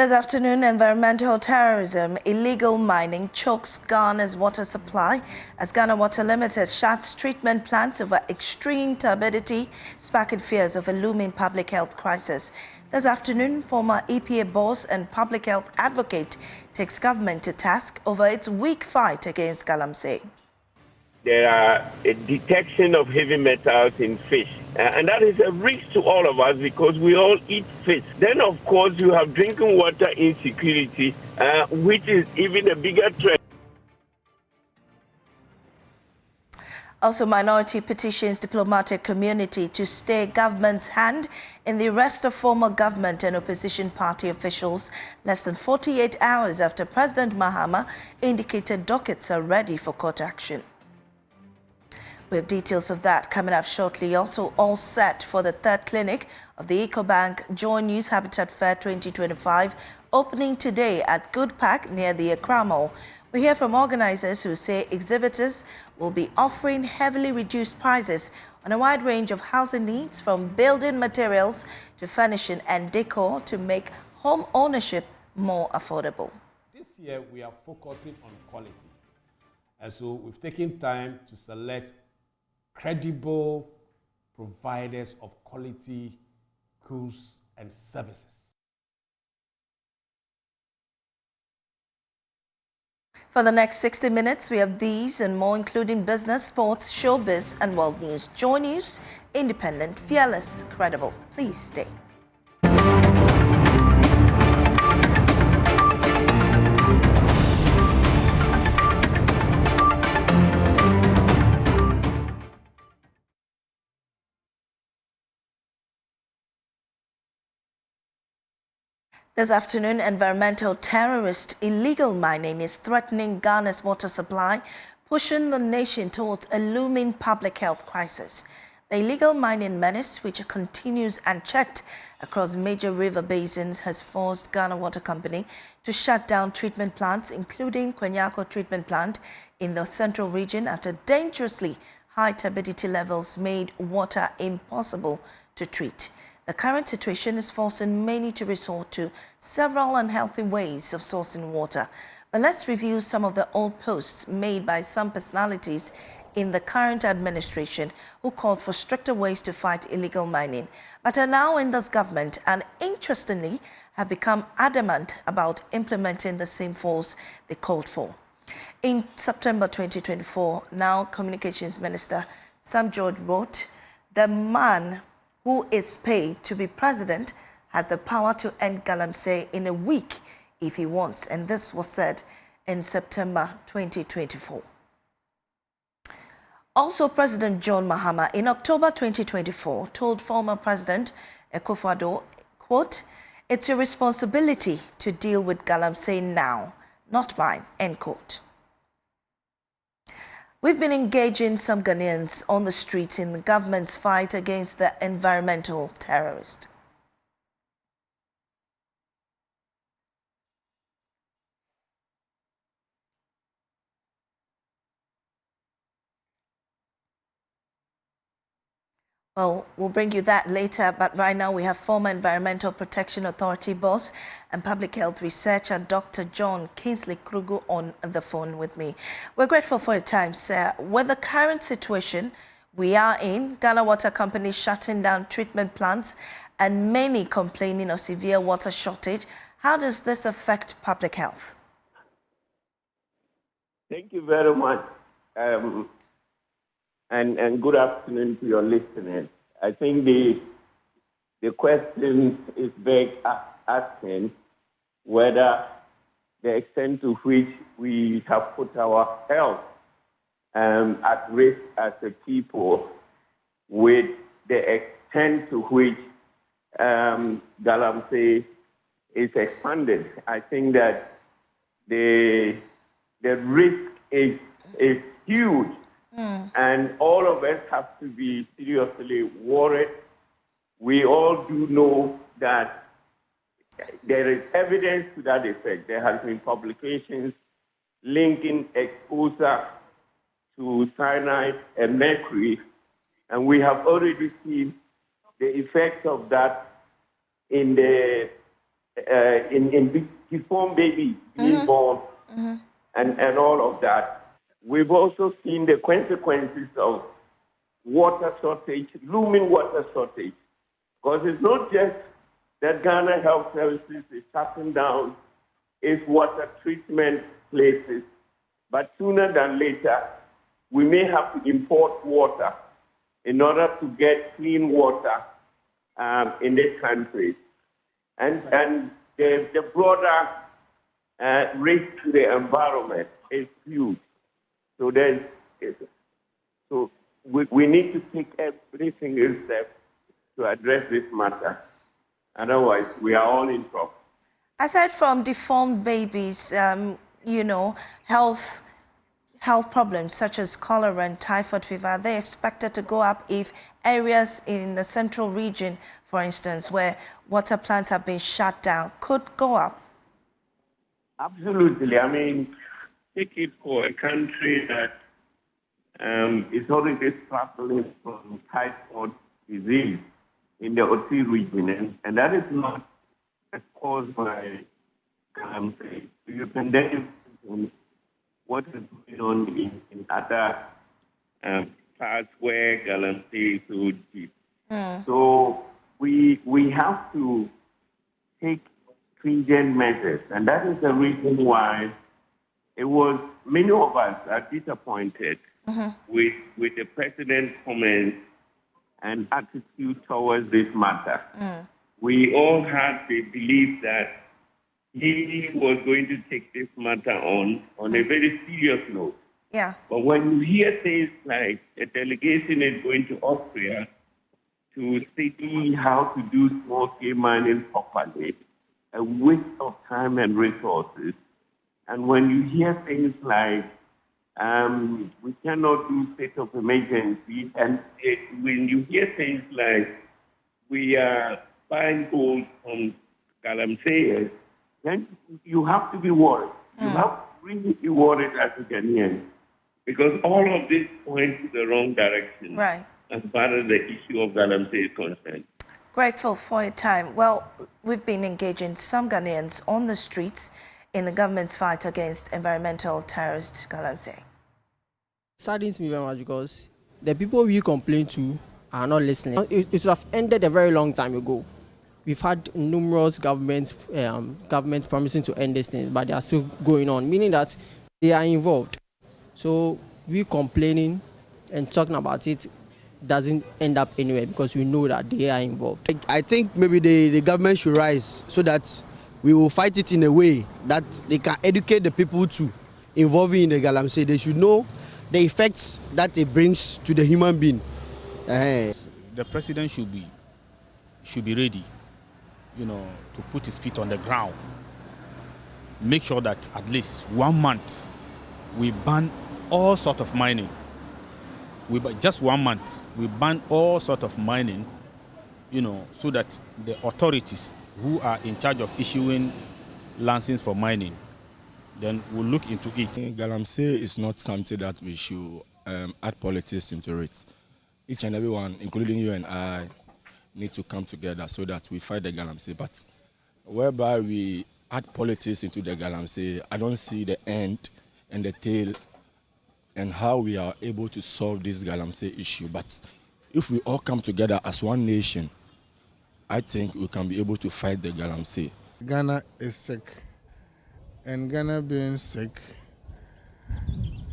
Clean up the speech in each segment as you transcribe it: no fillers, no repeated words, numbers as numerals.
This afternoon, environmental terrorism, illegal mining chokes Ghana's water supply as Ghana Water Limited shuts treatment plants over extreme turbidity, sparking fears of a looming public health crisis. This afternoon, former EPA boss and public health advocate takes government to task over its weak fight against galamsey. There are a detection of heavy metals in fish. And that is a risk to all of us because we all eat fish. Then, of course, you have drinking water insecurity, which is even a bigger threat. Also, minority petitions diplomatic community to stay government's hand in the arrest of former government and opposition party officials less than 48 hours after President Mahama indicated dockets are ready for court action. We have details of that coming up shortly. Also, all set for the third clinic of the EcoBank JoyNews Habitat Fair 2025, opening today at Good Park near the Accra Mall. We hear from organizers who say exhibitors will be offering heavily reduced prices on a wide range of housing needs, from building materials to furnishing and decor, to make home ownership more affordable. This year, we are focusing on quality. And so we've taken time to select credible providers of quality goods and services. For the next 60 minutes, we have these and more, including business, sports, showbiz, and world news. Joy News, independent, fearless, credible. Please stay. This afternoon, environmental terrorist illegal mining is threatening Ghana's water supply, pushing the nation towards a looming public health crisis. The illegal mining menace, which continues unchecked across major river basins, has forced Ghana Water Company to shut down treatment plants, including Kwanyako treatment plant in the central region, after dangerously high turbidity levels made water impossible to treat. The current situation is forcing many to resort to several unhealthy ways of sourcing water. But let's review some of the old posts made by some personalities in the current administration who called for stricter ways to fight illegal mining, but are now in this government and, interestingly, have become adamant about implementing the same force they called for. In September 2024, now Communications Minister Sam George wrote, "The man who is paid to be president has the power to end galamsey in a week if he wants," and this was said in September 2024. Also, President John Mahama in October 2024 told former President Akufo-Addo, quote, "It's your responsibility to deal with galamsey now, not mine," end quote. We've been engaging some Ghanaians on the streets in the government's fight against the environmental terrorist. Well, we'll bring you that later, but right now we have former Environmental Protection Authority boss and public health researcher Dr. John Kingsley Krugu on the phone with me. We're grateful for your time, sir. With the current situation we are in, Ghana Water Company shutting down treatment plants and many complaining of severe water shortage, how does this affect public health? Thank you very much. And good afternoon to your listeners. I think the question is very asking whether the extent to which we have put our health at risk as a people, with the extent to which galamsey is expanded. I think that the risk is huge. And all of us have to be seriously worried. We all do know that there is evidence to that effect. There has been publications linking exposure to cyanide and mercury, and we have already seen the effects of that in the in deformed babies being born and all of that. We've also seen the consequences of water shortage, looming water shortage, because it's not just that Ghana Health Services is shutting down its water treatment places, but sooner than later, we may have to import water in order to get clean water in this country. And the broader risk to the environment is huge. So we need to take every single step to address this matter. Otherwise, we are all in trouble. Aside from deformed babies, health problems such as cholera and typhoid fever, are they expected to go up if areas in the central region, for instance, where water plants have been shut down, could go up? Absolutely. I mean, take it for a country that is already suffering from typhoid disease in the Oti region, and that is not caused by the pandemic. What is going on in other parts where galamsey is so deep. So we have to take stringent measures, and that is the reason why it was many of us are disappointed with the president's comments and attitude towards this matter. We all had the belief that he was going to take this matter on a very serious note. Yeah. But when you hear things like a delegation is going to Austria to study how to do small-scale mining properly, a waste of time and resources, and when you hear things like we cannot do state of emergency, and when you hear things like we are buying gold from galamseyers, then you have to be worried. You have to really be worried as a Ghanaian, because all of this points to the wrong direction as far as the issue of galamsey is concerned. Grateful for your time. Well, we've been engaging some Ghanaians on the streets in the government's fight against environmental terrorist galamsey. Saddens me very much because the people we complain to are not listening. It would have ended a very long time ago. We've had numerous governments promising to end these things, but they are still going on, meaning that they are involved. So we complaining and talking about it doesn't end up anywhere because we know that they are involved. I think maybe the government should rise so that we will fight it in a way that they can educate the people to involving in the galamsey. They should know the effects that it brings to the human being. The president should be ready, to put his feet on the ground. Make sure that at least 1 month we ban all sort of mining. Just 1 month we ban all sort of mining, so that the authorities who are in charge of issuing licenses for mining then will look into it. Galamsey is not something that we should add politics into it. Each and everyone, including you and I, need to come together so that we fight the galamsey. But whereby we add politics into the galamsey, I don't see the end and the tail and how we are able to solve this galamsey issue. But if we all come together as one nation, I think we can be able to fight the galamsey. Ghana is sick. And Ghana being sick,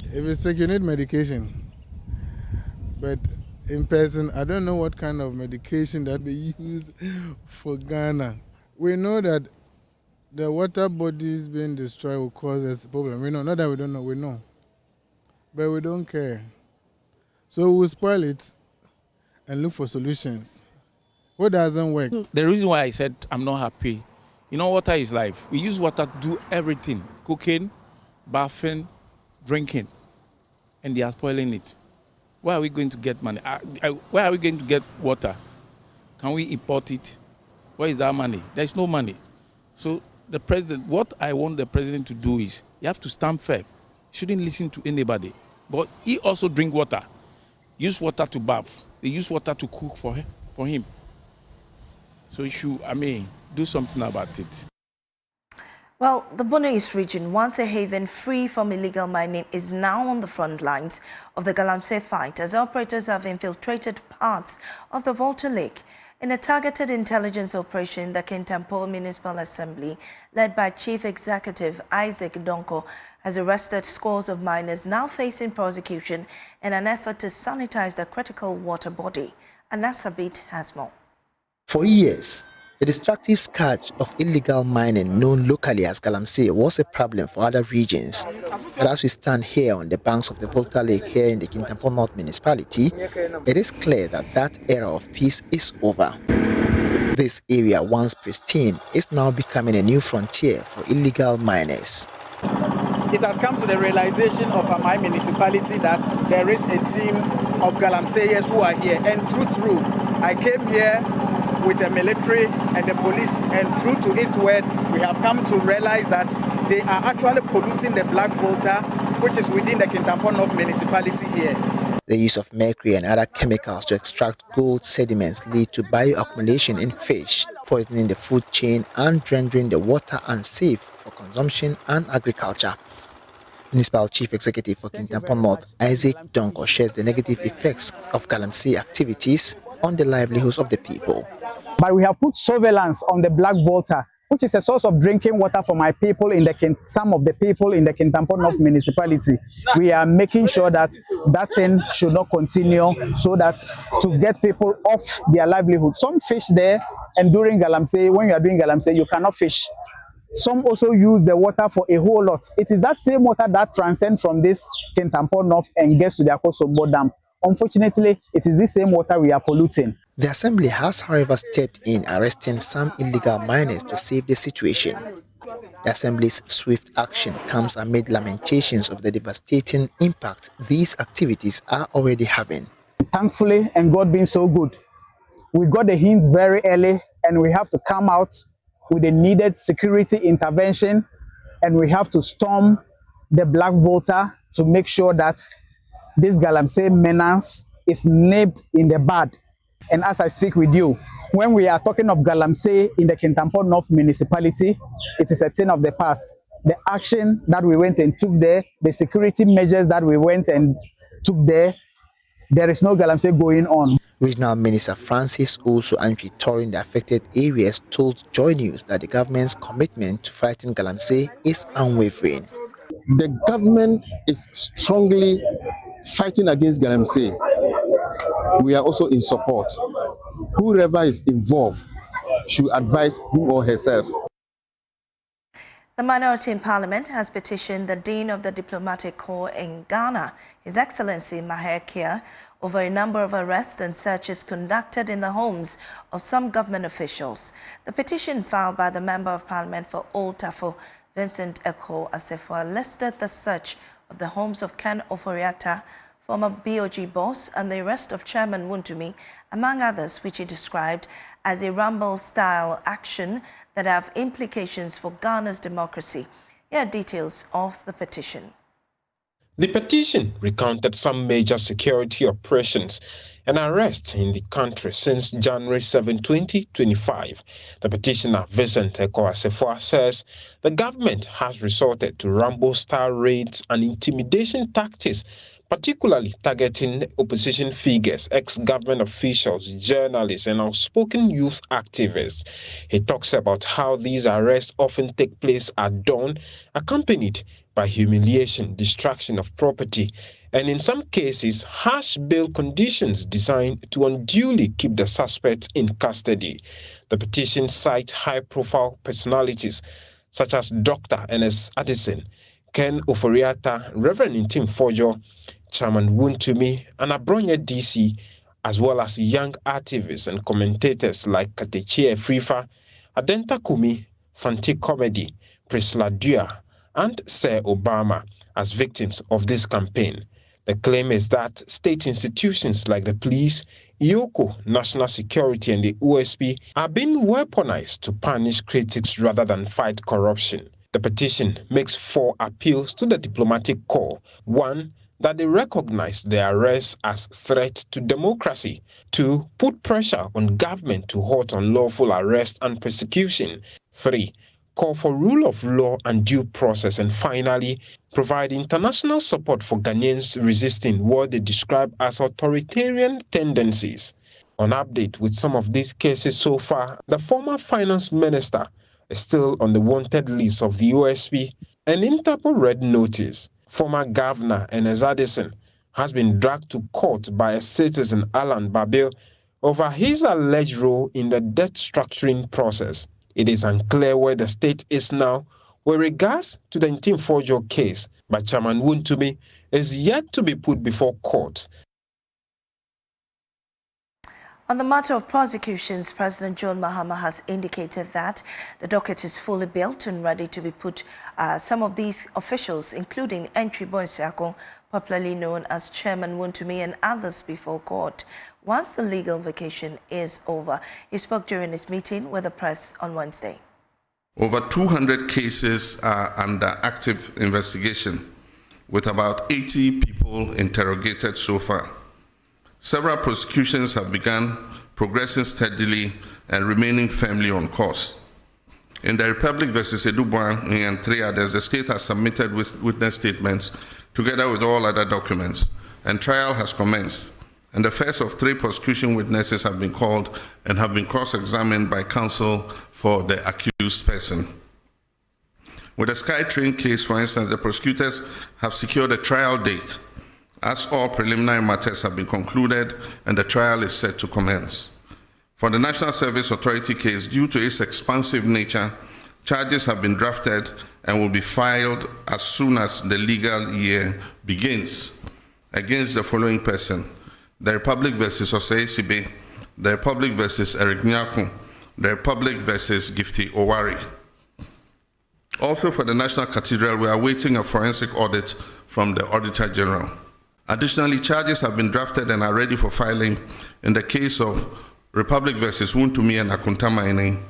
if it's sick, you need medication. But in person, I don't know what kind of medication that we use for Ghana. We know that the water bodies being destroyed will cause us a problem. We know, not that we don't know, we know. But we don't care. So we'll spoil it and look for solutions. What doesn't work? The reason why I said I'm not happy, water is life. We use water to do everything: cooking, bathing, drinking, and they are spoiling it. Where are we going to get money? Where are we going to get water? Can we import it? Where is that money? There's no money. So the president, what I want the president to do is, you have to stand firm. Shouldn't listen to anybody. But he also drink water. Use water to bath. They use water to cook for him. So you should, do something about it. Well, the Bono East region, once a haven free from illegal mining, is now on the front lines of the galamsey fight as operators have infiltrated parts of the Volta Lake. In a targeted intelligence operation, the Kintampo Municipal Assembly, led by Chief Executive Isaac Donko, has arrested scores of miners now facing prosecution in an effort to sanitize the critical water body. Anasabit has more. For years, the destructive scourge of illegal mining known locally as galamsey was a problem for other regions. But as we stand here on the banks of the Volta Lake here in the Kintampo North Municipality, it is clear that that era of peace is over. This area, once pristine, is now becoming a new frontier for illegal miners. It has come to the realization of my municipality that there is a team of galamseyers who are here. And true, I came here with the military and the police, and true to its word, we have come to realize that they are actually polluting the Black Volta, which is within the Kintampo North municipality here. The use of mercury and other chemicals to extract gold sediments lead to bioaccumulation in fish, poisoning the food chain and rendering the water unsafe for consumption and agriculture. Municipal Chief Executive for Kintampo North, Isaac Donko, shares the negative effects of galamsey activities on the livelihoods of the people. But we have put surveillance on the Black Volta, which is a source of drinking water for my people some of the people in the Kintampo North municipality. We are making sure that that thing should not continue, so that to get people off their livelihood. Some fish there, and during galamsey, when you are doing galamsey, you cannot fish. Some also use the water for a whole lot. It is that same water that transcends from this Kintampo North and gets to the Akosombo Dam. Unfortunately, it is this same water we are polluting. The Assembly has, however, stepped in, arresting some illegal miners to save the situation. The Assembly's swift action comes amid lamentations of the devastating impact these activities are already having. Thankfully, and God being so good, we got the hint very early, and we have to come out with the needed security intervention, and we have to storm the Black Volta to make sure that this galamsey menace is nipped in the bud. And as I speak with you, when we are talking of galamsey in the Kintampo North municipality, it is a thing of the past. The action that we went and took there, the security measures that we went and took there is no galamsey going on. Regional Minister Francis also, touring the affected areas, told JoyNews that the government's commitment to fighting galamsey is unwavering. The government is strongly fighting against galamsey. We are also in support. Whoever is involved should advise him or herself. The minority in Parliament has petitioned the Dean of the Diplomatic Corps in Ghana, His Excellency Maher Kia, over a number of arrests and searches conducted in the homes of some government officials. The petition filed by the Member of Parliament for Old Tafo, Vincent Eko Asefua, listed the search of the homes of Ken Oforiatta, former BOG boss, and the arrest of Chairman Wontumi, among others, which he described as a rumble-style action that have implications for Ghana's democracy. Here are details of the petition. The petition recounted some major security operations and arrests in the country since January 7, 2025. The petitioner, Vincent Eko Asefua, says the government has resorted to rumble-style raids and intimidation tactics, particularly targeting opposition figures, ex-government officials, journalists, and outspoken youth activists. He talks about how these arrests often take place at dawn, accompanied by humiliation, destruction of property, and in some cases, harsh bail conditions designed to unduly keep the suspects in custody. The petition cites high-profile personalities such as Dr. Ernest Addison, Ken Oforiatta, Reverend Intim Fojo, Chairman Wontumi, and Abronye DC, as well as young activists and commentators like Katechie Frifa, Adenta Kumi, Fanti Comedy, Priscilla Dua, and Sir Obama as victims of this campaign. The claim is that state institutions like the police, IOCO, National Security, and the OSP are being weaponized to punish critics rather than fight corruption. The petition makes 4 appeals to the diplomatic corps. 1. that they recognize the arrests as threat to democracy. 2. Put pressure on government to halt unlawful arrest and persecution. 3. Call for rule of law and due process. And finally, provide international support for Ghanaians resisting what they describe as authoritarian tendencies. On update with some of these cases so far, the former finance minister is still on the wanted list of the OSP and Interpol Red Notice. Former governor Enes Addison has been dragged to court by a citizen, Alan Babil, over his alleged role in the debt structuring process. It is unclear where the state is now with regards to the Ntimfojo case, but Chairman Wontumi is yet to be put before court. On the matter of prosecutions, President John Mahama has indicated that the docket is fully built and ready to be put some of these officials, including Entry Bonsiako, popularly known as Chairman Wontumi, and others before court once the legal vacation is over. He spoke during his meeting with the press on Wednesday. Over 200 cases are under active investigation, with about 80 people interrogated so far. Several prosecutions have begun, progressing steadily and remaining firmly on course. In the Republic versus Edubuan and 3 others, the state has submitted witness statements together with all other documents, and trial has commenced. And the first of 3 prosecution witnesses have been called and have been cross-examined by counsel for the accused person. With the SkyTrain case, for instance, the prosecutors have secured a trial date, as all preliminary matters have been concluded and the trial is set to commence. For the National Service Authority case, due to its expansive nature, charges have been drafted and will be filed as soon as the legal year begins against the following person: the Republic versus Osei Sibe, the Republic versus Eric Nyaku, the Republic versus Gifty Owari. Also for the National Cathedral, we are awaiting a forensic audit from the Auditor General. Additionally, charges have been drafted and are ready for filing in the case of Republic versus Wontumi and Akuntamaini.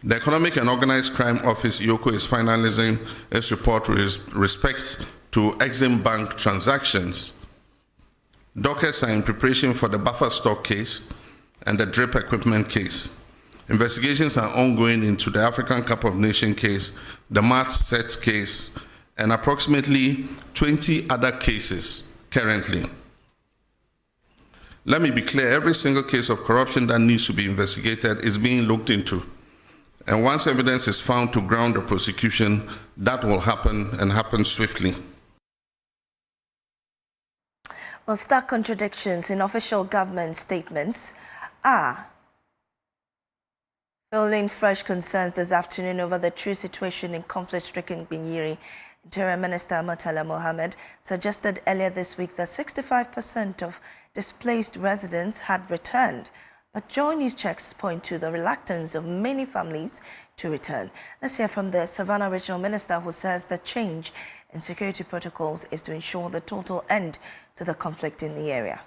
The Economic and Organized Crime Office, IOCO, is finalizing its report with respect to Exim Bank transactions. Dockets are in preparation for the buffer stock case and the drip equipment case. Investigations are ongoing into the African Cup of Nations case, the Mart Set case, and approximately 20 other cases currently. Let me be clear, every single case of corruption that needs to be investigated is being looked into. And once evidence is found to ground the prosecution, that will happen and happen swiftly. Well, stark contradictions in official government statements are fueling fresh concerns this afternoon over the true situation in conflict-stricken Gbenyiri. Interior Minister Murtala Mohammed suggested earlier this week that 65% of displaced residents had returned. But JoyNews checks point to the reluctance of many families to return. Let's hear from the Savannah Regional Minister, who says the change in security protocols is to ensure the total end to the conflict in the area.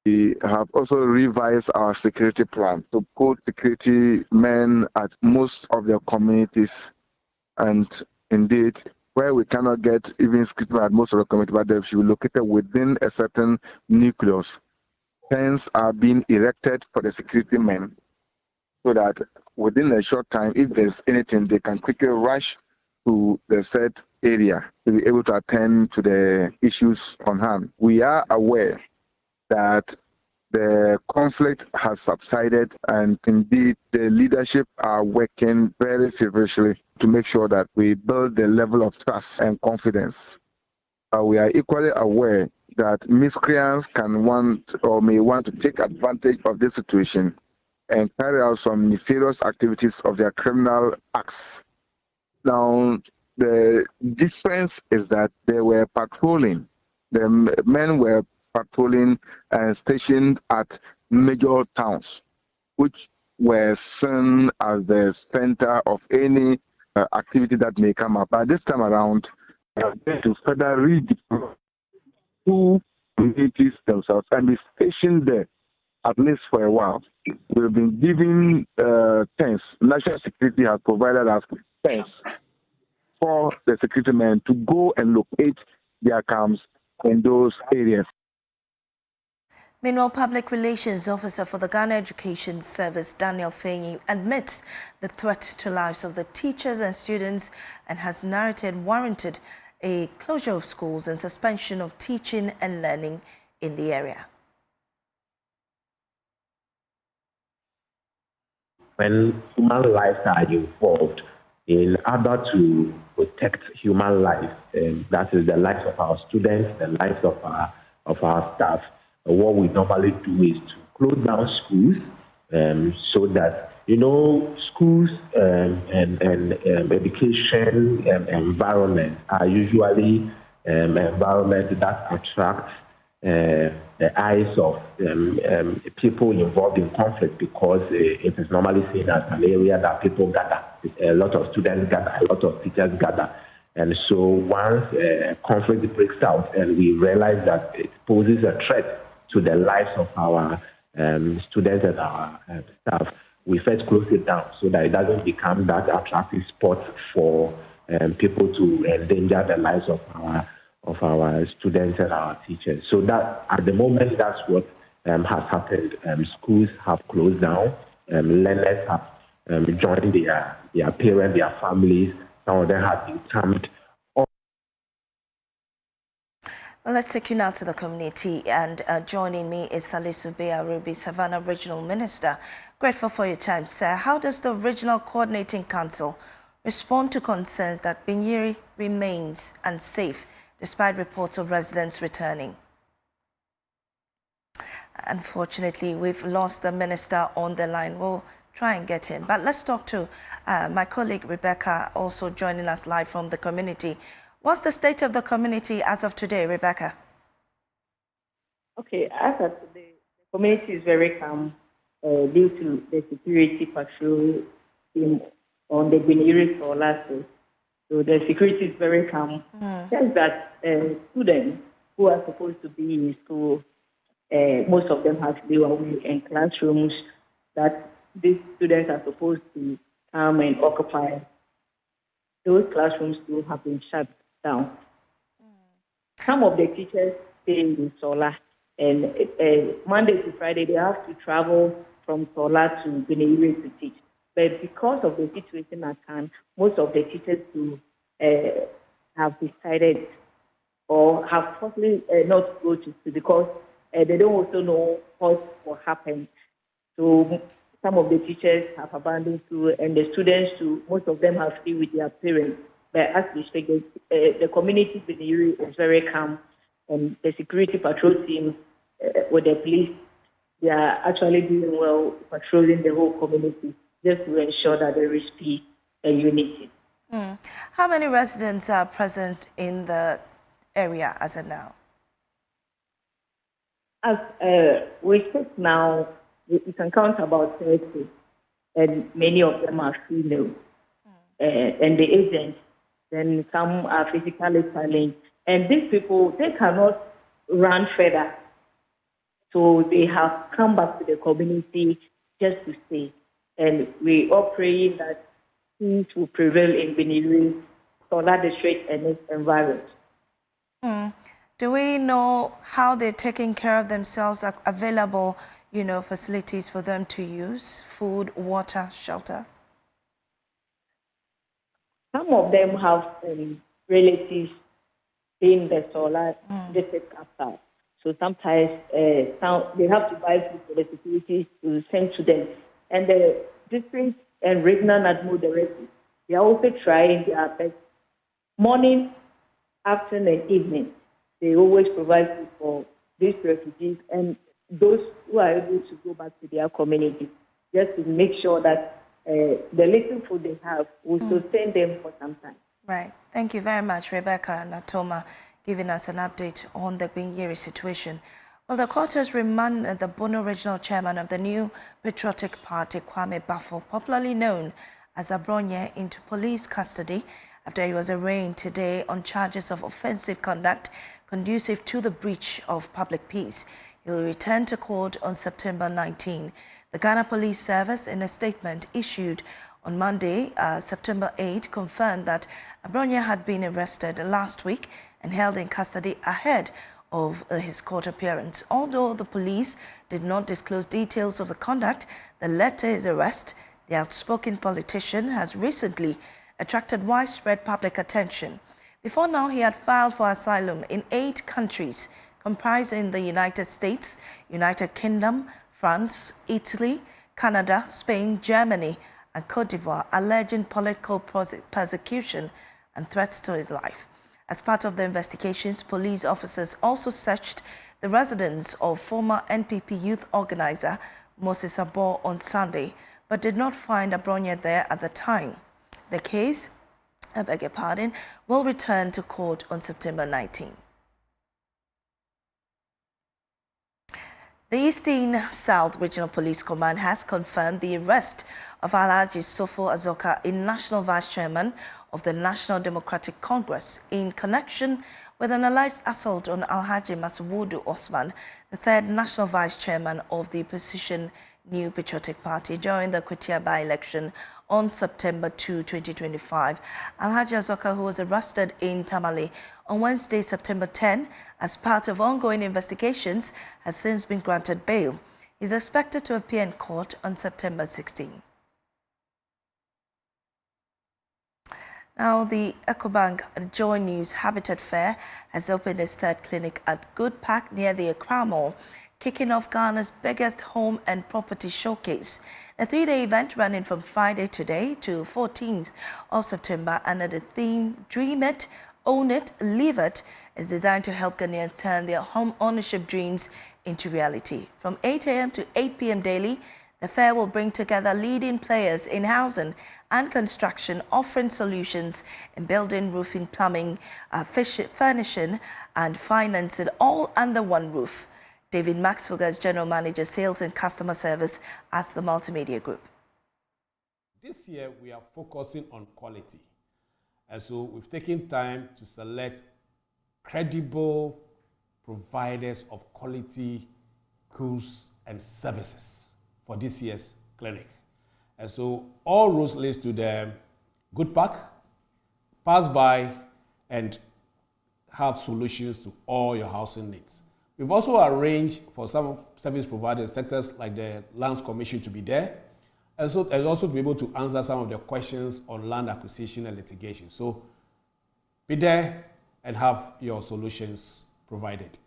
We have also revised our security plan to put security men at most of their communities, and indeed, where we cannot get even security men at most of the community, but they should be located within a certain nucleus. Tents are being erected for the security men so that within a short time, if there's anything, they can quickly rush to the said area to be able to attend to the issues on hand. We are aware that the conflict has subsided, and indeed the leadership are working very feverishly to make sure that we build the level of trust and confidence. We are equally aware that miscreants can want or may want to take advantage of this situation and carry out some nefarious activities of their criminal acts. Now, the difference is that they were patrolling. The men were patrolling and stationed at major towns, which were seen as the center of any activity that may come up. But this time around, they are going to further redeploy two communities themselves and be stationed there at least for a while. We've been giving tents. National Security has provided us tents for the security men to go and locate their camps in those areas. Meanwhile, Public Relations Officer for the Ghana Education Service, Daniel Fenyi, admits the threat to lives of the teachers and students and has warranted a closure of schools and suspension of teaching and learning in the area. When human lives are involved, in order to protect human life, that is the lives of our students, the lives of our staff, what we normally do is to close down schools so that, schools and education environment are usually environments that attract the eyes of people involved in conflict, because it is normally seen as an area that people gather. A lot of students gather, a lot of teachers gather. And so once conflict breaks out and we realize that it poses a threat to the lives of our students and our staff, we first close it down so that it doesn't become that attractive spot for people to endanger the lives of our students and our teachers. So that at the moment, that's what has happened. Schools have closed down. Learners have joined their parents, their families. Some of them have been camped. Well, let's take you now to the community, and joining me is Salisu Bea Ruby, Savannah Regional Minister. Grateful for your time, sir. How does the Regional Coordinating Council respond to concerns that Gbenyiri remains unsafe despite reports of residents returning? Unfortunately, we've lost the minister on the line. We'll try and get him. But let's talk to my colleague Rebecca, also joining us live from the community. What's the state of the community as of today, Rebecca? Okay, as of today, the community is very calm due to the security patrol team on the Gbenyiri solar. So the security is very calm. Just that students who are supposed to be in school, most of them have to be away in classrooms that these students are supposed to come and occupy. Those classrooms still have been shut down. Some of the teachers stay in Sola, and Monday to Friday they have to travel from Sola to Gbenyiri to teach. But because of the situation at hand, most of the teachers who have decided or have possibly not go to school because they don't also know what will happen. So some of the teachers have abandoned school, and the students too, most of them have stayed with their parents. But as we speak, the community in Gbenyiri is very calm, and the security patrol team with the police, they are actually doing well, patrolling the whole community just to ensure that there is peace and unity. How many residents are present in the area as of now? As we speak now, we can count about 30, and many of them are female. And the agents, then some are physically challenged. And these people, they cannot run further. So they have come back to the community just to stay. And we are praying that peace will prevail in Gbenyiri, Sola District, and its environment. Do we know how they're taking care of themselves? Are available, facilities for them to use? Food, water, shelter? Some of them have relatives in the Sola District after. So sometimes they have to buy food for the security to send to them. And the district and regional administrators, they are also trying their best. Morning, afternoon, and evening, they always provide food for these refugees and those who are able to go back to their community, just to make sure that the little food they have will sustain them for some time. Right. Thank you very much, Rebecca Natoma, giving us an update on the Gbenyiri situation. Well, the court has remanded the Bono Regional Chairman of the New Patriotic Party, Kwame Bafo, popularly known as Abronye, into police custody after he was arraigned today on charges of offensive conduct conducive to the breach of public peace. He will return to court on September 19. The Ghana Police Service, in a statement issued on Monday, September 8, confirmed that Abronya had been arrested last week and held in custody ahead of his court appearance. Although the police did not disclose details of the conduct that led to his arrest, the outspoken politician has recently attracted widespread public attention. Before now, he had filed for asylum in 8 countries, comprising the United States, United Kingdom, France, Italy, Canada, Spain, Germany, and Cote d'Ivoire, alleging political persecution and threats to his life. As part of the investigations, police officers also searched the residence of former NPP youth organizer Moses Abo on Sunday, but did not find Abronya there at the time. The case, I beg your pardon, will return to court on September 19. The Eastern South Regional Police Command has confirmed the arrest of Alhaji Sofo Azoka, a National Vice Chairman of the National Democratic Congress, in connection with an alleged assault on Alhaji Masawudu Osman, the 3rd National Vice Chairman of the opposition New Patriotic Party, during the Kwatia by-election on September 2, 2025. Alhaji Azoka, who was arrested in Tamale on Wednesday, September 10, as part of ongoing investigations, has since been granted bail. He is expected to appear in court on September 16. Now, the EcoBank JoyNews Habitat Fair has opened its 3rd clinic at Good Park near the Accra Mall, kicking off Ghana's biggest home and property showcase. The 3-day event, running from Friday today to 14th of September under the theme Dream It, Own It, Live It, is designed to help Ghanaians turn their home ownership dreams into reality. From 8 a.m. to 8 p.m. daily, the fair will bring together leading players in housing and construction, offering solutions in building, roofing, plumbing, furnishing, and financing, all under one roof. David Maxfuga is General Manager, Sales and Customer Service at the Multimedia Group. This year, we are focusing on quality. And so we've taken time to select credible providers of quality goods and services for this year's clinic. And so all roads lead to the Good Park. Pass by and have solutions to all your housing needs. We've also arranged for some service providers, sectors like the Lands Commission, to be there, and also to be able to answer some of the questions on land acquisition and litigation. So be there and have your solutions provided.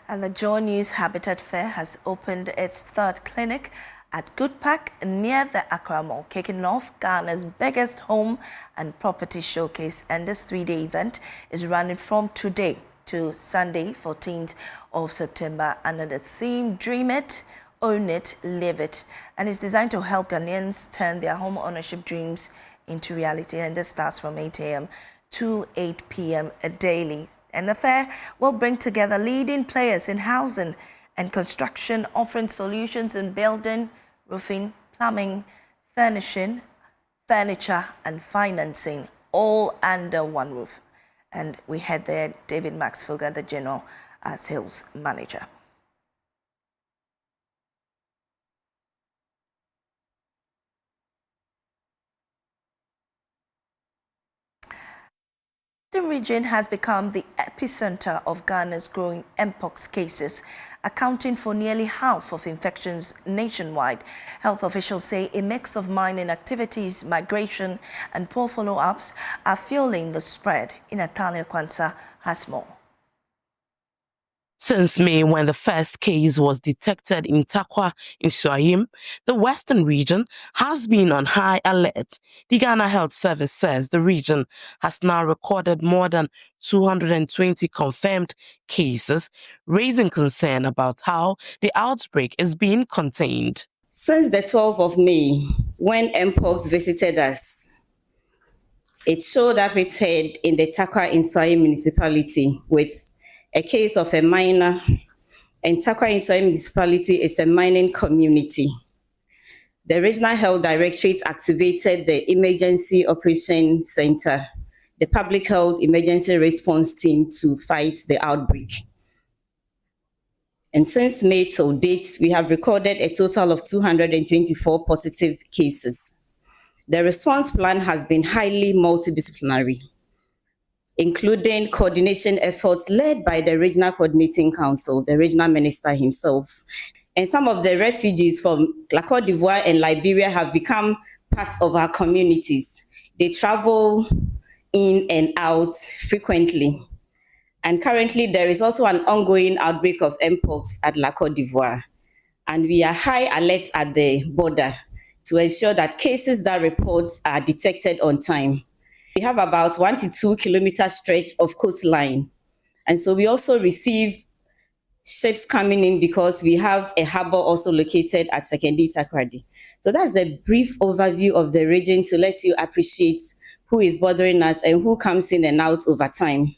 And the JoyNews Habitat Fair has opened its 3rd clinic at Good Park near the Accra Mall, kicking off Ghana's biggest home and property showcase. And this 3-day event is running from today to Sunday, 14th of September, under the theme Dream It, Own It, Live It, and it's designed to help Ghanaians turn their home ownership dreams into reality. And this starts from 8 a.m. to 8 p.m. daily. And the fair will bring together leading players in housing and construction, offering solutions in building, roofing, plumbing, furnishing, furniture, and financing, all under one roof. And we had there David Maxfuga, the General Sales Manager. The region has become the epicenter of Ghana's growing Mpox cases, accounting for nearly half of infections nationwide. Health officials say a mix of mining activities, migration, and poor follow-ups are fueling the spread. Natalia Kwanzaa has more. Since May, when the first case was detected in Takwa in Swahim, the western region has been on high alert. The Ghana Health Service says the region has now recorded more than 220 confirmed cases, raising concern about how the outbreak is being contained. Since the 12th of May, when Mpox visited us, it showed up its head in the Takwa in Swahim municipality with a case of a miner, and Takwa Insoi municipality is a mining community. The Regional Health Directorate activated the Emergency Operation Center, the Public Health Emergency Response Team, to fight the outbreak. And since May till date, we have recorded a total of 224 positive cases. The response plan has been highly multidisciplinary, including coordination efforts led by the Regional Coordinating Council, the regional minister himself. And some of the refugees from La Côte d'Ivoire and Liberia have become part of our communities. They travel in and out frequently. And currently, there is also an ongoing outbreak of Mpox at La Côte d'Ivoire. And we are high alert at the border to ensure that cases that reports are detected on time. We have about 1 to 2 kilometer stretch of coastline. And so we also receive ships coming in because we have a harbor also located at Sekendi Takrady. So that's the brief overview of the region to let you appreciate who is bothering us and who comes in and out over time.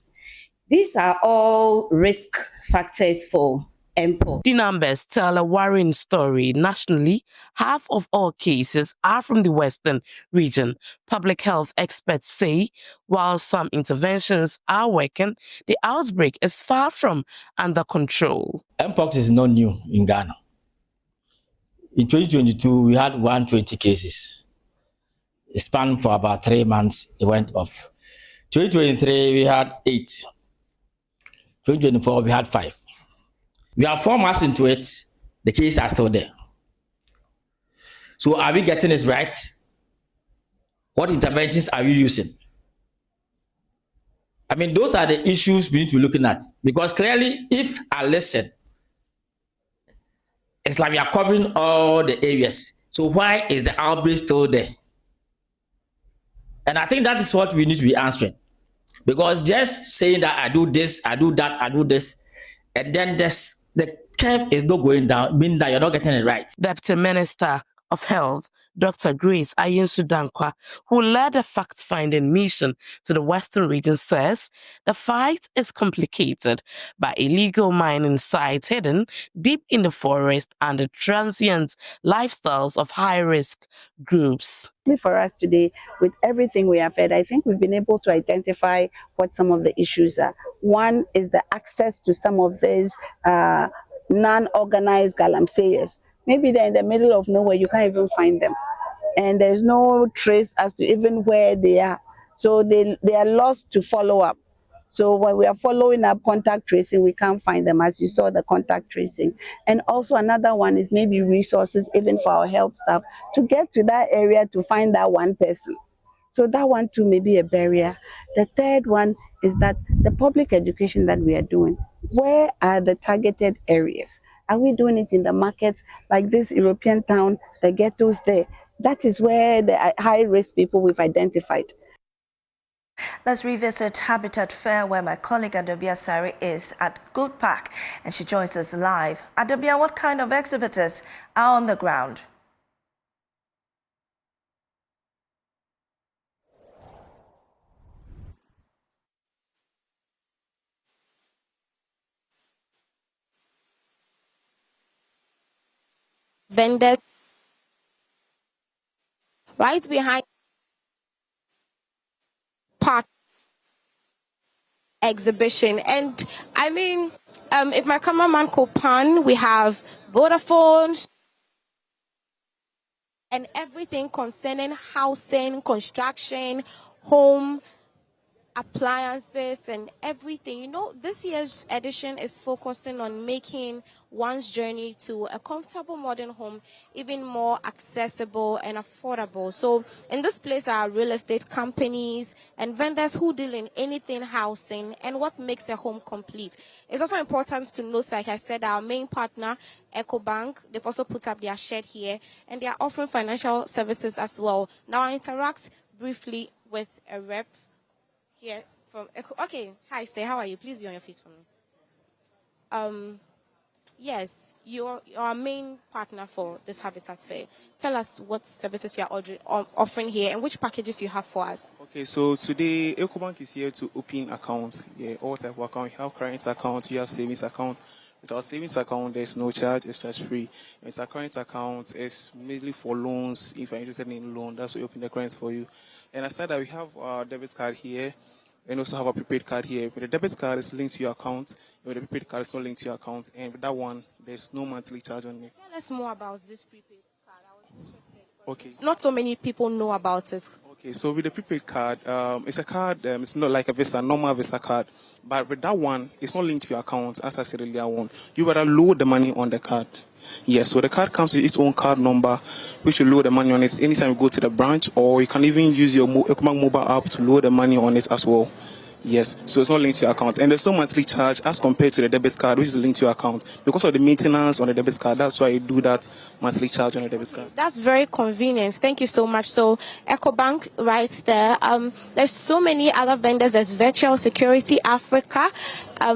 These are all risk factors for Mpox. The numbers tell a worrying story. Nationally, half of all cases are from the Western region. Public health experts say while some interventions are working, the outbreak is far from under control. Mpox is not new in Ghana. In 2022, we had 120 cases. It spanned for about 3 months, it went off. 2023, we had 8. 2024, we had 5. We are 4 months into it, the cases are still there. So are we getting it right? What interventions are we using? I mean, those are the issues we need to be looking at. Because clearly, if I listen, it's like we are covering all the areas. So why is the outbreak still there? And I think that is what we need to be answering. Because just saying that I do this, I do that, I do this, and then the curve is not going down, meaning that you're not getting it right. Deputy Minister of Health, Dr. Grace Ayensu Dankwa, who led a fact-finding mission to the Western region, says the fight is complicated by illegal mining sites hidden deep in the forest and the transient lifestyles of high-risk groups. For us today, with everything we have heard, I think we've been able to identify what some of the issues are. One is the access to some of these non-organized galamseyers. Maybe they're in the middle of nowhere, you can't even find them. And there's no trace as to even where they are. So they are lost to follow up. So when we are following up contact tracing, we can't find them, as you saw the contact tracing. And also another one is maybe resources, even for our health staff, to get to that area to find that one person. So that one too may be a barrier. The third one is that the public education that we are doing, where are the targeted areas? Are we doing it in the markets like this European town, the ghettos there? That is where the high-risk people we've identified. Let's revisit Habitat Fair, where my colleague Adobia Sari is at Good Park, and she joins us live. Adobia, what kind of exhibitors are on the ground? Vendors right behind part exhibition. And I mean, if my cameraman could pan, we have Vodafone and everything concerning housing, construction, home appliances and everything. You know, this year's edition is focusing on making one's journey to a comfortable modern home even more accessible and affordable. So in this place are real estate companies and vendors who deal in anything housing and what makes a home complete. It's also important to note, like I said, our main partner, EcoBank, they've also put up their shed here and they are offering financial services as well. Now I interact briefly with a rep here from okay. Hi, sir. How are you? Please be on your feet for me. Yes, you're our main partner for this Habitat Fair. Tell us what services you are offering here and which packages you have for us. Okay, so today EcoBank is here to open accounts. Yeah, all type of accounts. You have current account, you have savings account. With our savings account, there's no charge, it's charge free. With our current account, it's mainly for loans. If you're interested in loan, that's what we open the current for you. And aside that, we have our debit card here. and also have a prepaid card here. With the debit card, it's linked to your account. With the prepaid card, it's not linked to your account. And with that one, there's no monthly charge on it. Tell us more about this prepaid card. I was interested. Okay. Not so many people know about it. Okay, so with the prepaid card, it's a card, it's not like a Visa, normal Visa card. But with that one, it's not linked to your account, as I said earlier on. You better load the money on the card. Yes, so the card comes with its own card number, which you load the money on it anytime you go to the branch, or you can even use your Ecobank mobile app to load the money on it as well. Yes, so it's not linked to your account. And there's no monthly charge as compared to the debit card, which is linked to your account. Because of the maintenance on the debit card, that's why you do that monthly charge on the debit card. That's very convenient. Thank you so much. So Ecobank right there. There's so many other vendors. There's Virtual Security Africa.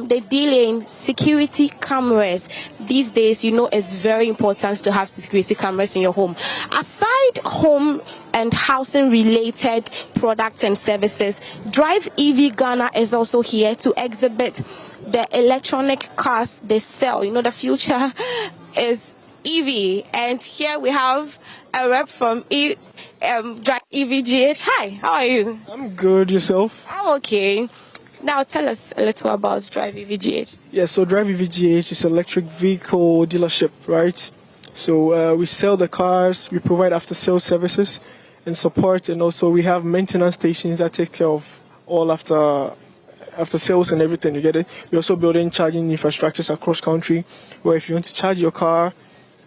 They deal in security cameras. These days, you know, it's very important to have security cameras in your home. Aside home and housing related products and services, Drive EV Ghana is also here to exhibit the electronic cars they sell. You know, the future is EV, and here we have a rep from Drive EVGH. Hi, how are you? I'm good. Yourself? I'm okay. Now tell us a little about Drive EVGH. Yeah, so Drive EVGH is an electric vehicle dealership, right? So we sell the cars, we provide after-sales services and support, and also we have maintenance stations that take care of all after sales and everything. You get it? We're also building charging infrastructures across country, where if you want to charge your car,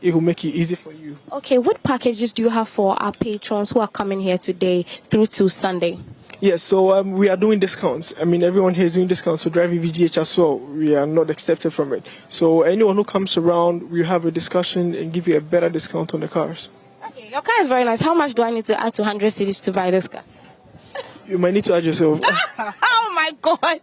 it will make it easy for you. Okay, what packages do you have for our patrons who are coming here today through to Sunday? Yes, so we are doing discounts. I mean, everyone here is doing discounts, so Drive EVGH as well. We are not accepted from it. So anyone who comes around, we have a discussion and give you a better discount on the cars. Okay, your car is very nice. How much do I need to add to 100 cedis to buy this car? You might need to add yourself. Oh my God.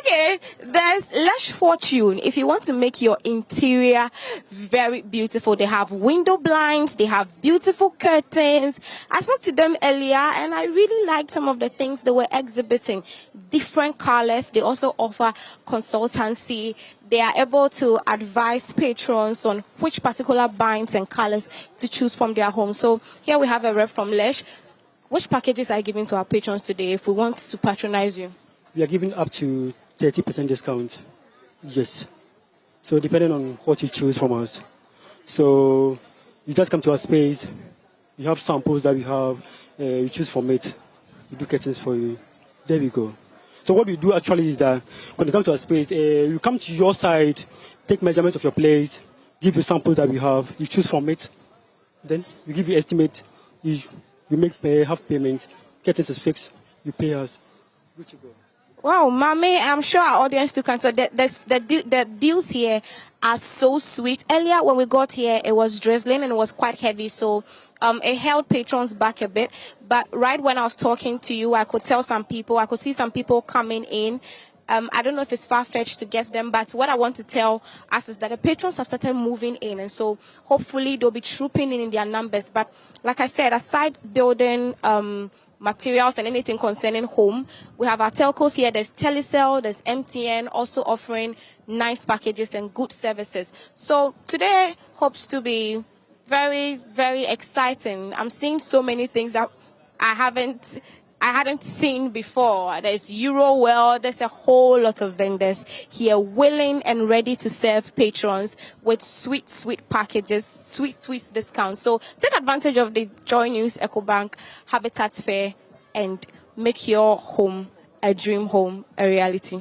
Okay, there's Lush Fortune. If you want to make your interior very beautiful, they have window blinds, they have beautiful curtains. I spoke to them earlier and I really liked some of the things they were exhibiting. Different colors. They also offer consultancy. They are able to advise patrons on which particular binds and colors to choose from their home. So here we have a rep from Lush. Which packages are you giving to our patrons today if we want to patronize you? We are giving up to 30% discount. Yes. So depending on what you choose from us. So you just come to our space. You have samples that we have. You choose from it. We do curtains for you. There we go. So what we do actually is that when you come to our space, you come to your side, take measurement of your place, give you samples that we have. You choose from it. Then we give you estimate. You make half payment, curtains is fixed, you pay us. Good to go. Wow, Mame, I'm sure our audience took answer. The deals here are so sweet. Earlier when we got here, it was drizzling and it was quite heavy, so it held patrons back a bit. But right when I was talking to you, I could see some people coming in. I don't know if it's far-fetched to guess them, but what I want to tell us is that the patrons have started moving in, and so hopefully they'll be trooping in their numbers. But like I said, aside building materials and anything concerning home, we have our telcos here. There's Telecel, there's MTN, also offering nice packages and good services. So today hopes to be very, very exciting. I'm seeing so many things that I hadn't seen before. There's Euroworld. There's a whole lot of vendors here willing and ready to serve patrons with sweet, sweet packages, sweet, sweet discounts. So take advantage of the JoyNews Ecobank Habitat Fair and make your home a dream home, a reality.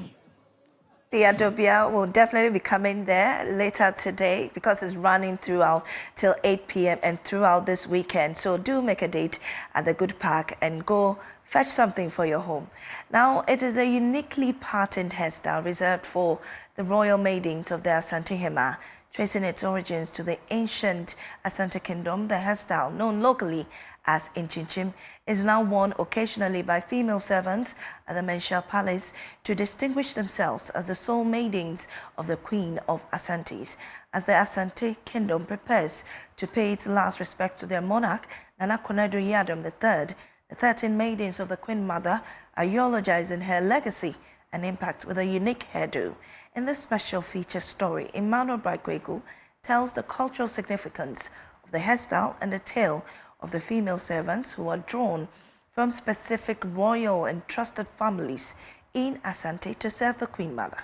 The Adobia will definitely be coming there later today because it's running throughout till 8 p.m. and throughout this weekend. So do make a date at the Good Park and go fetch something for your home. Now, it is a uniquely patterned hairstyle reserved for the royal maidens of the Asante Hema. Tracing its origins to the ancient Asante Kingdom, the hairstyle, known locally as Inchinchim, is now worn occasionally by female servants at the Menshia Palace to distinguish themselves as the sole maidens of the Queen of Asantes. As the Asante Kingdom prepares to pay its last respects to their monarch, Nana Konadu Yadom III, the 13 maidens of the Queen Mother are eulogizing her legacy and impact with a unique hairdo. In this special feature story, Emmanuel Braikwegu tells the cultural significance of the hairstyle and the tale of the female servants who are drawn from specific royal and trusted families in Asante to serve the Queen Mother.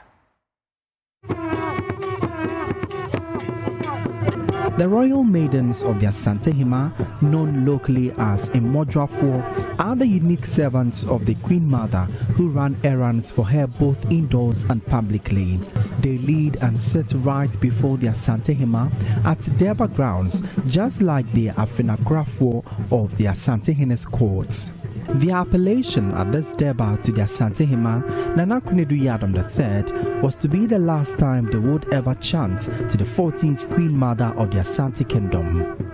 The royal maidens of the Asante Hima, known locally as Imodwafo, are the unique servants of the Queen Mother who run errands for her both indoors and publicly. They lead and sit right before the Asante Hima at Derba grounds, just like the Afinakrafo of the Asante Hine's court. The appellation at this Derba to the Asante Hima, Nana Kunedu Yadom III, was to be the last time they would ever chant to the 14th Queen Mother of the Asante Kingdom.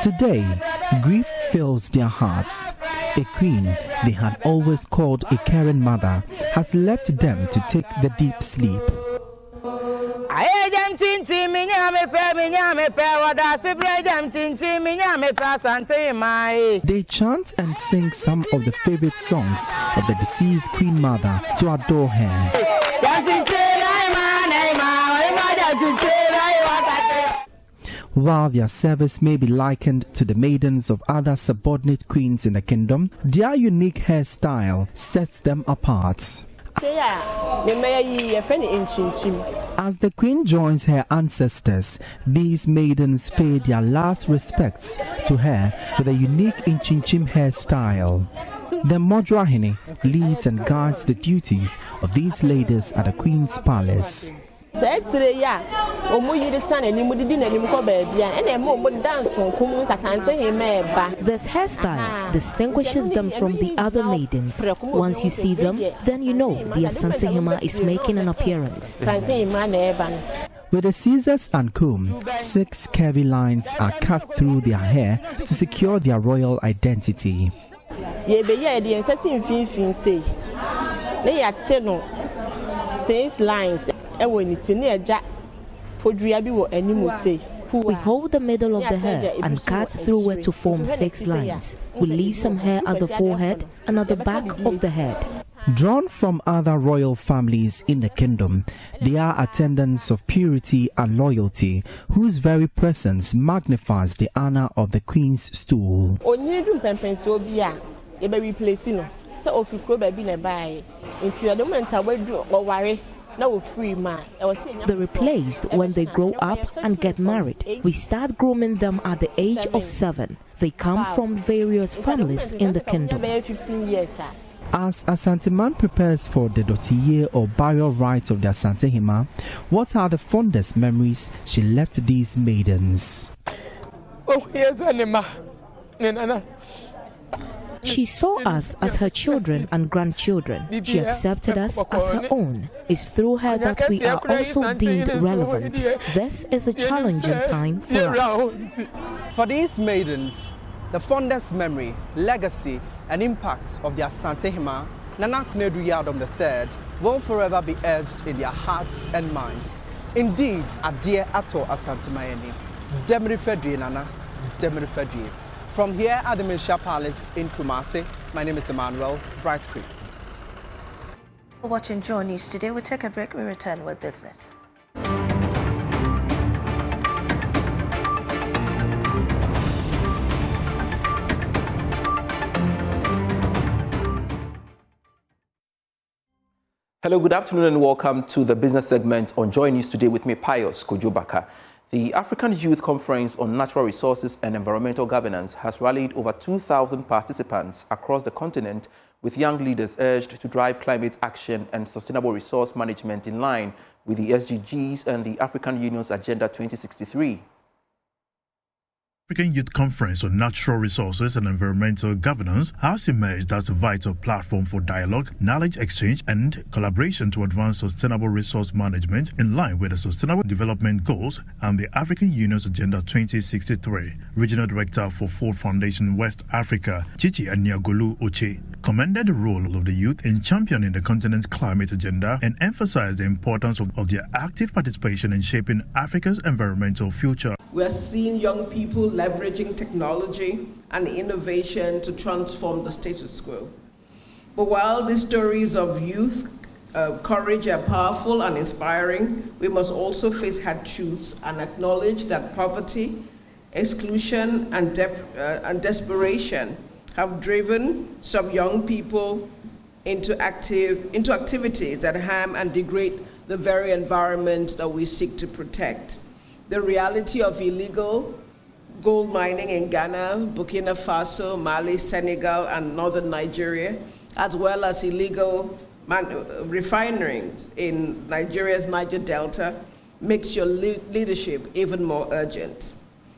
Today, grief fills their hearts. A queen they had always called a caring mother has left them to take the deep sleep. They chant and sing some of the favorite songs of the deceased Queen Mother to adore her. While their service may be likened to the maidens of other subordinate queens in the kingdom, their unique hairstyle sets them apart. As the queen joins her ancestors, these maidens pay their last respects to her with a unique Inchinchim hairstyle. The Modwahine leads and guides the duties of these ladies at the Queen's Palace. This hairstyle distinguishes them from the other maidens. Once you see them, then you know the Asante Hima is making an appearance. With the scissors and comb, 6 curvy lines are cut through their hair to secure their royal identity. We hold the middle of the hair and cut through it to form 6 lines. We leave some hair at the forehead and at the back of the head. Drawn from other royal families in the kingdom, they are attendants of purity and loyalty, whose very presence magnifies the honor of the Queen's stool. They're replaced when they grow up and get married. We start grooming them at the age of 7. They come from various families in the kingdom. As Asante man prepares for the dotiye or burial rites of the Asante Hima, what are the fondest memories she left these maidens? She saw us as her children and grandchildren. She accepted us as her own. It's through her that we are also deemed relevant. This is a challenging time for us. For these maidens, the fondest memory, legacy, and impact of the Asante Hima, Nana Kunedu Yadom III, will forever be etched in their hearts and minds. Indeed, a dear Ato Asante Mayeni, Gbenyiri Fedri Nana, Gbenyiri Fedri. From here at the Minsha Palace in Kumasi, my name is Emmanuel Bright Creek. For watching JoyNews Today, we'll take a break. We return with business. Hello, good afternoon and welcome to the business segment on JoyNews Today with me, Pius Kojobaka. The African Youth Conference on Natural Resources and Environmental Governance has rallied over 2,000 participants across the continent, with young leaders urged to drive climate action and sustainable resource management in line with the SDGs and the African Union's Agenda 2063. African Youth Conference on Natural Resources and Environmental Governance has emerged as a vital platform for dialogue, knowledge exchange, and collaboration to advance sustainable resource management in line with the Sustainable Development Goals and the African Union's Agenda 2063. Regional Director for Ford Foundation West Africa, Chichi Aniagolu Oche, commended the role of the youth in championing the continent's climate agenda and emphasized the importance of their active participation in shaping Africa's environmental future. We're seeing young people leveraging technology and innovation to transform the status quo. But while these stories of youth courage are powerful and inspiring, we must also face hard truths and acknowledge that poverty, exclusion, and desperation have driven some young people into activities that harm and degrade the very environment that we seek to protect. The reality of illegal gold mining in Ghana, Burkina Faso, Mali, Senegal, and northern Nigeria, as well as illegal refineries in Nigeria's Niger Delta, makes your leadership even more urgent.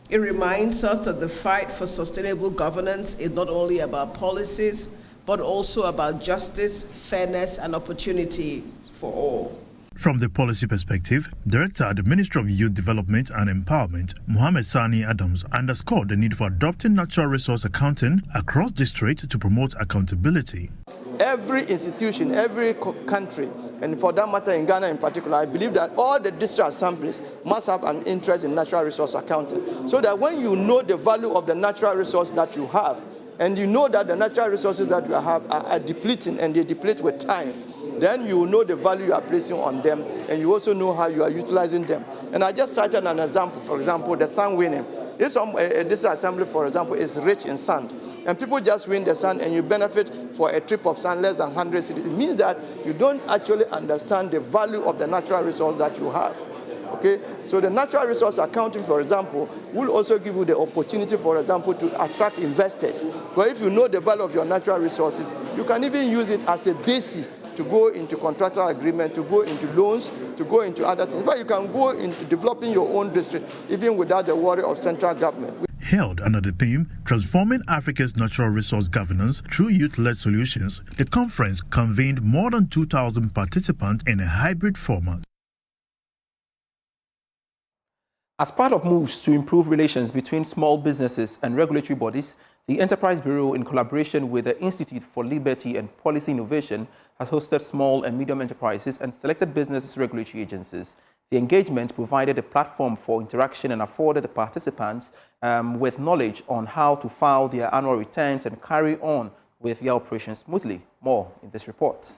It reminds us that the fight for sustainable governance is not only about policies, but also about justice, fairness, and opportunity for all. From the policy perspective, Director at the Ministry of Youth Development and Empowerment, Mohammed Sani Adams, underscored the need for adopting natural resource accounting across districts to promote accountability. Every institution, every country, and for that matter in Ghana in particular, I believe that all the district assemblies must have an interest in natural resource accounting, so that when you know the value of the natural resource that you have, and you know that the natural resources that you have are depleting and they deplete with time, then you know the value you are placing on them, and you also know how you are utilizing them. And I just cited an example, for example, the sand winning. If this assembly, for example, is rich in sand, and people just win the sand and you benefit for a trip of sand less than 100 cities, it means that you don't actually understand the value of the natural resource that you have. Okay, so the natural resource accounting, for example, will also give you the opportunity, for example, to attract investors. But if you know the value of your natural resources, you can even use it as a basis to go into contractual agreement, to go into loans, to go into other things. But you can go into developing your own district, even without the worry of central government. Held under the theme, Transforming Africa's Natural Resource Governance Through Youth-Led Solutions, the conference convened more than 2,000 participants in a hybrid format. As part of moves to improve relations between small businesses and regulatory bodies, the Enterprise Bureau, in collaboration with the Institute for Liberty and Policy Innovation, has hosted small and medium enterprises and selected business regulatory agencies. The engagement provided a platform for interaction and afforded the participants with knowledge on how to file their annual returns and carry on with their operations smoothly. More in this report.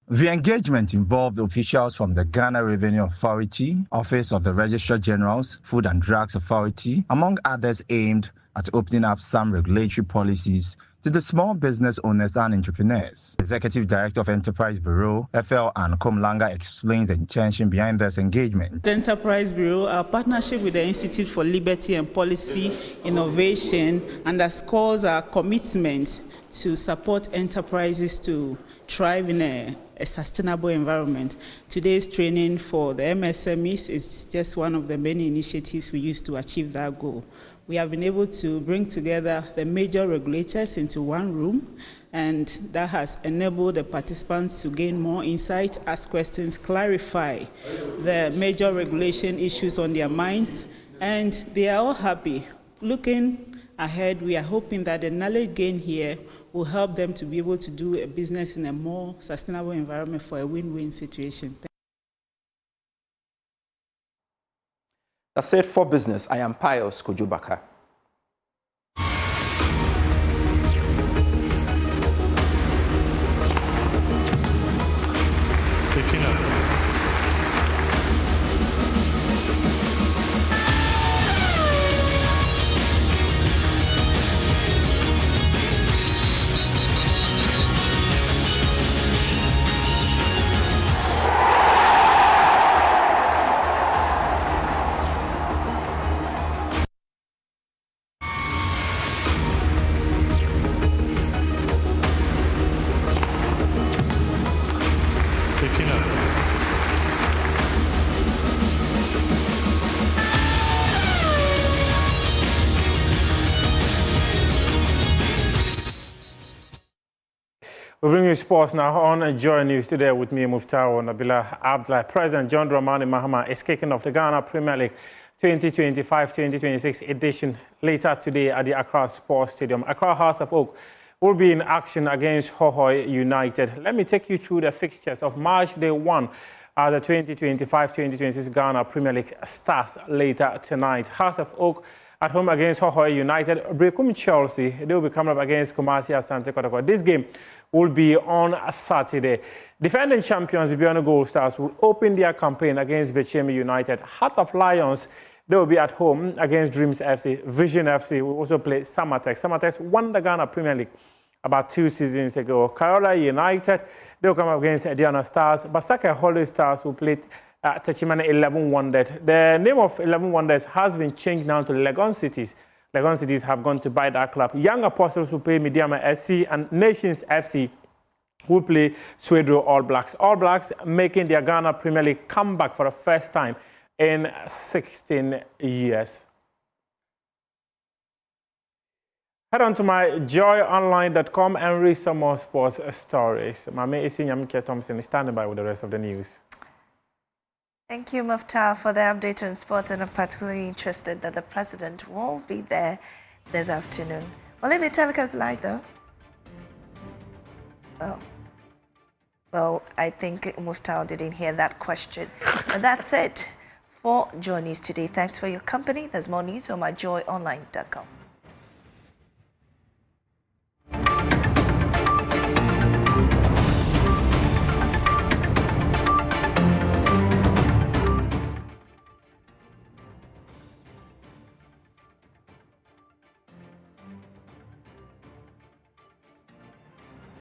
The engagement involved officials from the Ghana Revenue Authority, Office of the Registrar General's, Food and Drugs Authority, among others, aimed at opening up some regulatory policies to the small business owners and entrepreneurs. Executive Director of Enterprise Bureau, FL and Komlanga, explains the intention behind this engagement. The Enterprise Bureau, our partnership with the Institute for Liberty and Policy Innovation, underscores our commitment to support enterprises to thrive in a sustainable environment. Today's training for the MSMEs is just one of the many initiatives we use to achieve that goal. We have been able to bring together the major regulators into one room, and that has enabled the participants to gain more insight, ask questions, clarify the major regulation issues on their minds, and they are all happy. Looking ahead, we are hoping that the knowledge gained here will help them to be able to do a business in a more sustainable environment for a win-win situation. That's it for business. I am Pius Kojubaka. We bring you sports now on JoyNews Today with me, Muftawo Nabila Abdullah. President John Dramani Mahama is kicking off the Ghana Premier League 2025-2026 edition later today at the Accra Sports Stadium. Accra House of Oak will be in action against Hohoe United. Let me take you through the fixtures of March Day 1. The 2025-2026 Ghana Premier League starts later tonight. House of Oak at home against Hohoe United. Brekum Chelsea, they will be coming up against Kumasi Asante Kotoko. This game will be on Saturday. Defending champions, the Bono Gold Stars, will open their campaign against Gbenyiri United. Heart of Lions, they will be at home against Dreams FC. Vision FC will also play Samatex. Samatex won the Ghana Premier League about 2 seasons ago. Kayola United, they will come up against Diana Stars. Basaka Holy Stars will play Techimane 11 Wonders. The name of 11 Wonders has been changed now to Legon Cities. Legon Cities have gone to buy that club. Young Apostles will play Midiama FC, and Nations FC will play Swedro All Blacks. All Blacks making their Ghana Premier League comeback for the first time in 16 years. Head on to my joyonline.com and read some more sports stories. Mame Isi Nyamike Thompson is standing by with the rest of the news. Thank you, Muftar, for the update on sports, and I'm particularly interested that the president will be there this afternoon. Will it be telecast live, though? Well, I think Muftar didn't hear that question. And that's it for JoyNews Today. Thanks for your company. There's more news on my joyonline.com.